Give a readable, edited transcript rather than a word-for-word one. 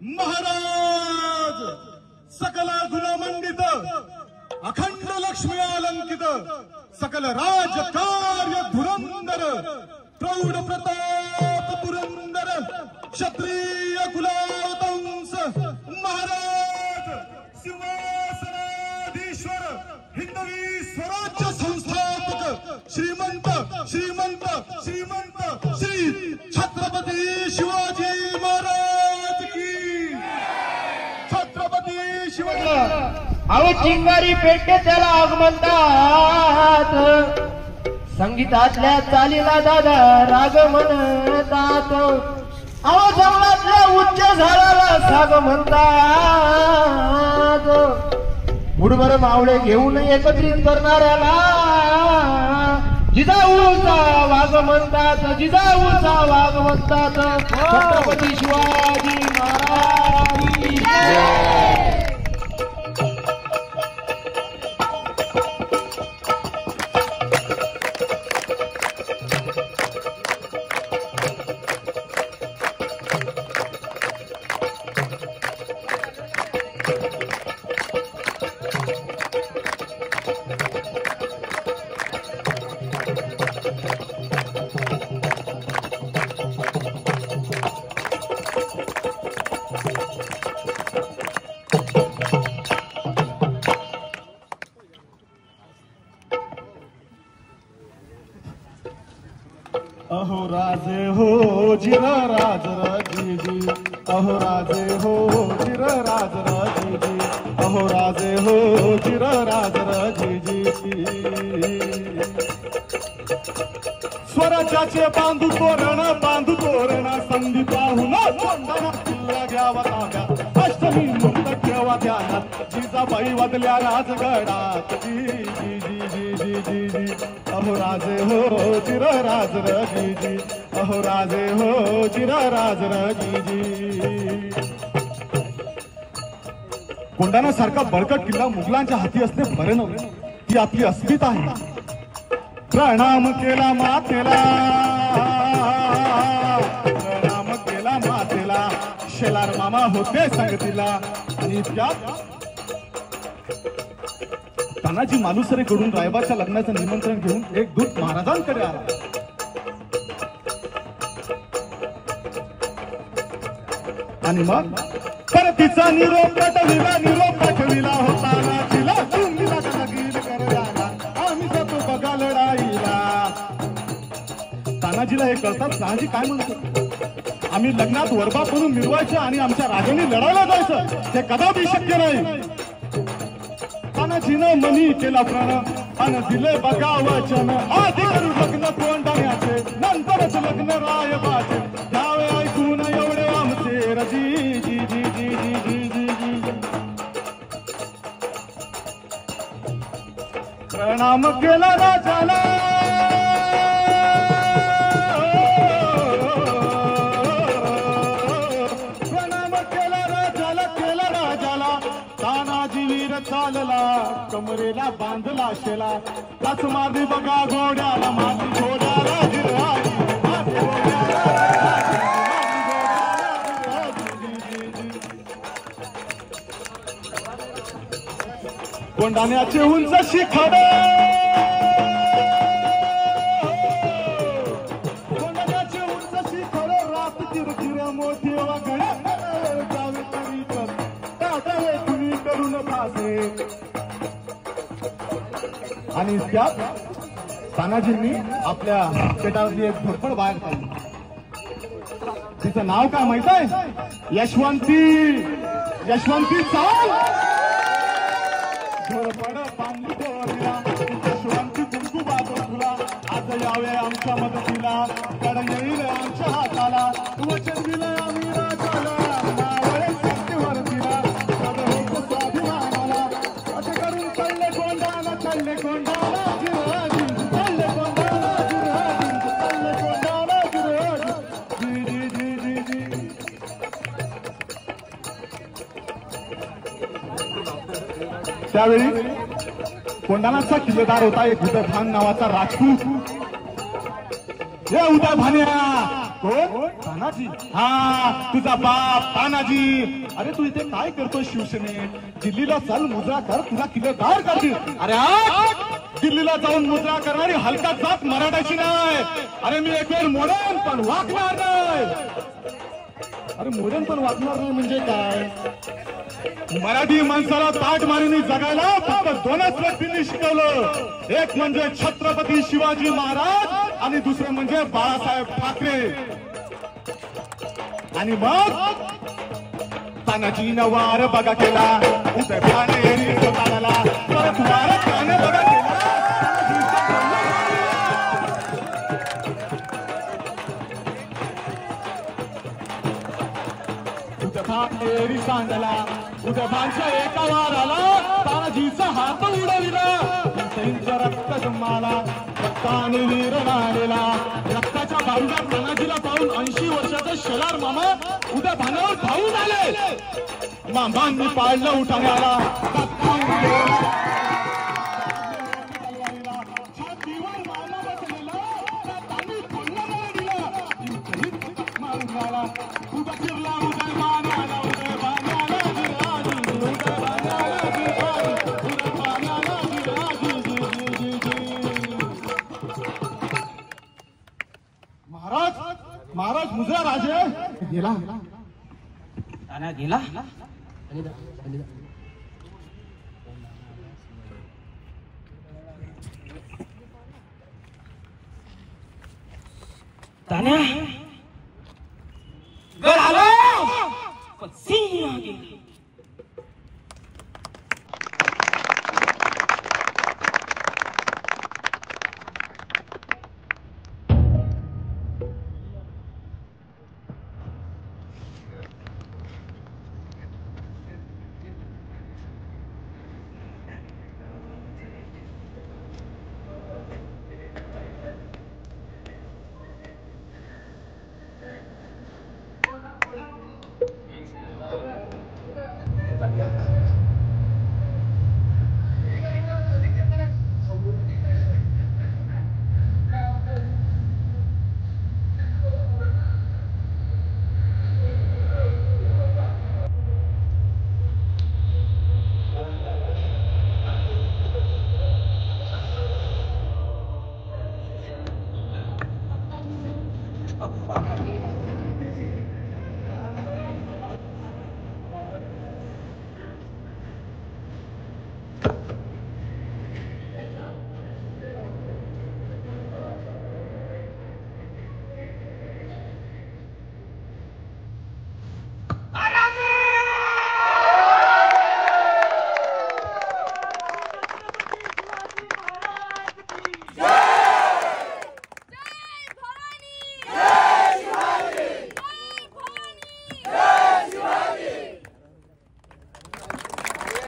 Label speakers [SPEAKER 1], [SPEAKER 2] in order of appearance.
[SPEAKER 1] महाराज सकल गुणमंडित अखंड लक्ष्मी अलंकित सकल राजकार्य धुरंधर प्रौढ प्रताप पुरंदर क्षत्रिय कुलावतंस महाराज सिंहासनाधीश्वर हिंदवी स्वराज्य संस्थापक श्रीमंत श्रीमंत श्रीमंत श्री छत्रपती शिवाजी महाराज की छत्रपती शिवाजी।
[SPEAKER 2] अहो चिंगारी पेटते त्याला आगमनतात संगीतातल्या चालीला दादा राग म्हणतात। अहो जंगलातल्या उच्च झाडाला साग म्हणतात। मुठभर मावळे घेऊन एकत्रित करणाऱ्याला जिजाऊचा वाघ म्हणतात जिजाऊचा वाघ म्हणतात। छत्रपती शिवाजी महाराज की जय।
[SPEAKER 1] अहो राजे हो जिर राज राजी अहो राजे हो जिर राज राजी अहो राजे हो जिर राज राजी। स्वराज्याचे बांधू तोरण संधी पाहून तोंडाना किल्ला घ्यावा ताब्यात अष्टमी मुक्त ठेवा ध्यानात जिजाबाई वादल्या राजगडात जी जी जी जी जी जी जी। अहो राजे हो चिर राज रजी अहो राजे हो चिर राज रजी। कोंढाणा सारखा बळकट किल्ला मुघलांच्या हाती असणे बरे नव्हे ती आपली अस्मिता आहे। प्रणाम केला मातेला प्रणाम केला मातेला शेलार मामा होते संगतीला आणि त्यात तानाजी मालुसरेकडून रायबाच्या लग्नाचं निमंत्रण घेऊन एक दूत महाराजांकडे आला। आणि मग परतीचा निरोप पाठविला होता ना तिला तुम्ही लगीन करायला आम्ही जातो बघा लढाईला। तानाजीला हे कळतात तानाजी काय म्हणतो आम्ही लग्नात वरबाप म्हणून मिरवायचं आणि आमच्या राजाने लढायला जायचं ते कदापि शक्य नाही। तानाजीनं मनी केला प्रण आणि दिले बघा वचन आधी करू लग्न कोंढाण्याचे नंतरच लग्न रायबाचे नावे ऐकून एवढे आमचे रजी जी जी जी जी जी जी जी। प्रणाम केला राजाला चालला कमरेला बांधला शेला ताच मारली बघा घोड्याला मारली घोड्याला कोंढाण्याचे उंच शिखर कोंढाण्याचे उंच शिखर रात चिरचिर मोठी वागड्या जावे तरी टाटावे तुम्ही करून फासे। आणि त्यात तानाजींनी आपल्या पेटावरती एक धडपड बाहेर काढली तिचं नाव काय माहित आहे यशवंती चाल धडपड बांधली डोरीला यशवंती कुंकू बाजू तुला आज यावे आमच्या मदतीला कड येईल आमच्या हाताला वचन दिलं आम्ही राजाला नावळे शक्तीवर दिला स्वाभिमानाला असं करून चालले कोंढाणा चालले कोंढाणा गिराजी चालले कोंढाणा गिराजी चालले कोंढाणा गिराजी जी जी जी जी जी। त्यावेळी कोंढाणाचा किल्लेदार होता एक उदय भान नावाचा राजपूत। हे उदय भान्या कोण तानाजी, हा तुझा बाप तानाजी. अरे तू इथे काय करतोय शिवसेनेत? दिल्लीला चल, मुजरा कर, तुला किल्लेदार करतील. अरे दिल्लीला जाऊन मुजरा करणारी हलका जात मराठाची नाही. अरे मी एक वेळ मोडेन पण वाकणार नाही. अरे मोडेन पण वाकणार नाही म्हणजे काय? मराठी माणसाला ताट मारीने जगायला फक्त दोनच व्यक्तींनी शिकवलं. एक म्हणजे छत्रपती शिवाजी महाराज आणि दुसरे म्हणजे बाळासाहेब ठाकरे. आणि मग तानाजीनं वार बघा केला, उदय भानेरी स्वतःला परत वार त्याने बघा केला. उदय सांगला, उदयभानच्या एका वाराला तानाजीचा हात उडविला. त्यांचं रक्त जमाला, रक्ताने वीर नालेला. रक्ताच्या बारुदात तानाजीला पाहून 80 वर्षाचा शेलार मामा उद्या भानावर धावून आले. मामांनी पाळलं उठाण्याला, छातीवर मामा बसलेला, त्यांनी कोल्हा दिला. मारून आला, उद्या फिरला उदयभान आला, उदयभान महाराज मुजरा राजे गेला.
[SPEAKER 3] ताना गेला. तान्या गड आलो पण सिंह गेला.